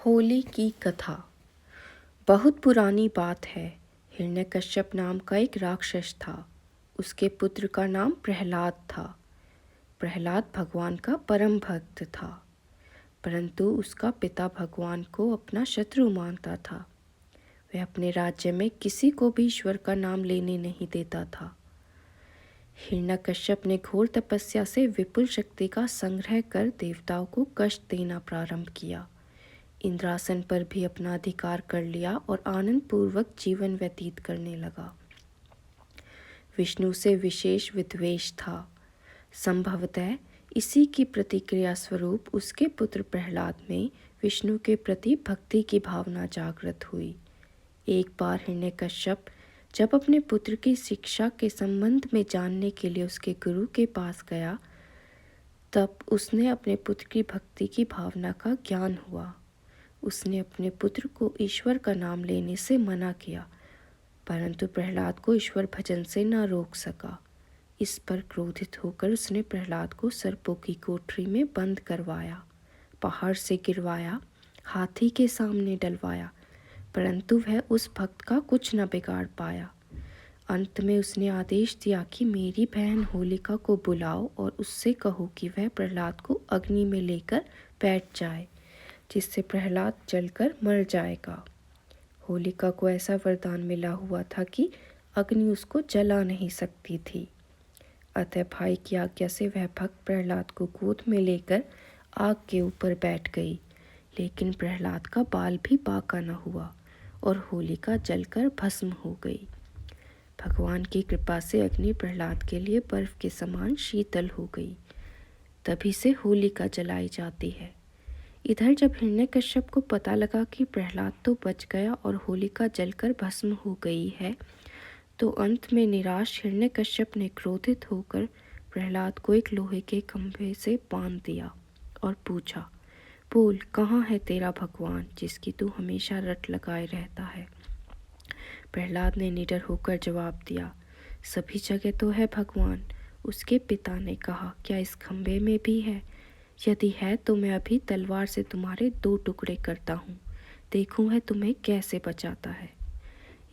होली की कथा। बहुत पुरानी बात है। हिरण्यकश्यप नाम का एक राक्षस था। उसके पुत्र का नाम प्रहलाद था। प्रहलाद भगवान का परम भक्त था, परंतु उसका पिता भगवान को अपना शत्रु मानता था। वह अपने राज्य में किसी को भी ईश्वर का नाम लेने नहीं देता था। हिरण्यकश्यप ने घोर तपस्या से विपुल शक्ति का संग्रह कर देवताओं को कष्ट देना प्रारंभ किया। इंद्रासन पर भी अपना अधिकार कर लिया और आनंद पूर्वक जीवन व्यतीत करने लगा। विष्णु से विशेष विद्वेष था। संभवतः इसी की प्रतिक्रिया स्वरूप उसके पुत्र प्रहलाद में विष्णु के प्रति भक्ति की भावना जागृत हुई। एक बार हिरण्यकश्यप जब अपने पुत्र की शिक्षा के संबंध में जानने के लिए उसके गुरु के पास गया, तब उसने अपने पुत्र की भक्ति की भावना का ज्ञान हुआ। उसने अपने पुत्र को ईश्वर का नाम लेने से मना किया, परंतु प्रहलाद को ईश्वर भजन से न रोक सका। इस पर क्रोधित होकर उसने प्रहलाद को सर्पों की कोठरी में बंद करवाया, पहाड़ से गिरवाया, हाथी के सामने डलवाया, परंतु वह उस भक्त का कुछ न बिगाड़ पाया। अंत में उसने आदेश दिया कि मेरी बहन होलिका को बुलाओ और उससे कहो कि वह प्रहलाद को अग्नि में लेकर बैठ जाए, जिससे प्रहलाद जलकर मर जाएगा। होलिका को ऐसा वरदान मिला हुआ था कि अग्नि उसको जला नहीं सकती थी। अतः भाई की आज्ञा से वह भक्त प्रहलाद को गोद में लेकर आग के ऊपर बैठ गई, लेकिन प्रहलाद का बाल भी बाका न हुआ और होलिका जलकर भस्म हो गई। भगवान की कृपा से अग्नि प्रहलाद के लिए बर्फ के समान शीतल हो गई। तभी से होलिका जलाई जाती है। इधर जब हिरण्यकश्यप को पता लगा कि प्रहलाद तो बच गया और होलिका जलकर भस्म हो गई है, तो अंत में निराश हिरण्यकश्यप ने क्रोधित होकर प्रहलाद को एक लोहे के खंभे से बांध दिया और पूछा, बोल, कहाँ है तेरा भगवान जिसकी तू हमेशा रट लगाए रहता है? प्रहलाद ने निडर होकर जवाब दिया, सभी जगह तो है भगवान। उसके पिता ने कहा, क्या इस खंभे में भी है? यदि है तो मैं अभी तलवार से तुम्हारे 2 टुकड़े करता हूँ, देखूँ वह तुम्हें कैसे बचाता है।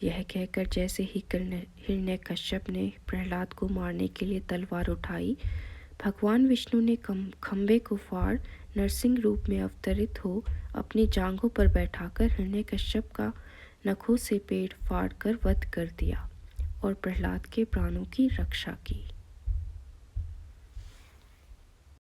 यह कहकर जैसे ही हिरण्यकश्यप ने प्रहलाद को मारने के लिए तलवार उठाई, भगवान विष्णु ने खंभे को फाड़ नरसिंह रूप में अवतरित हो अपनी जांघों पर बैठाकर हिरण्यकश्यप का नखों से पेट फाड़ कर वध कर दिया और प्रहलाद के प्राणों की रक्षा की।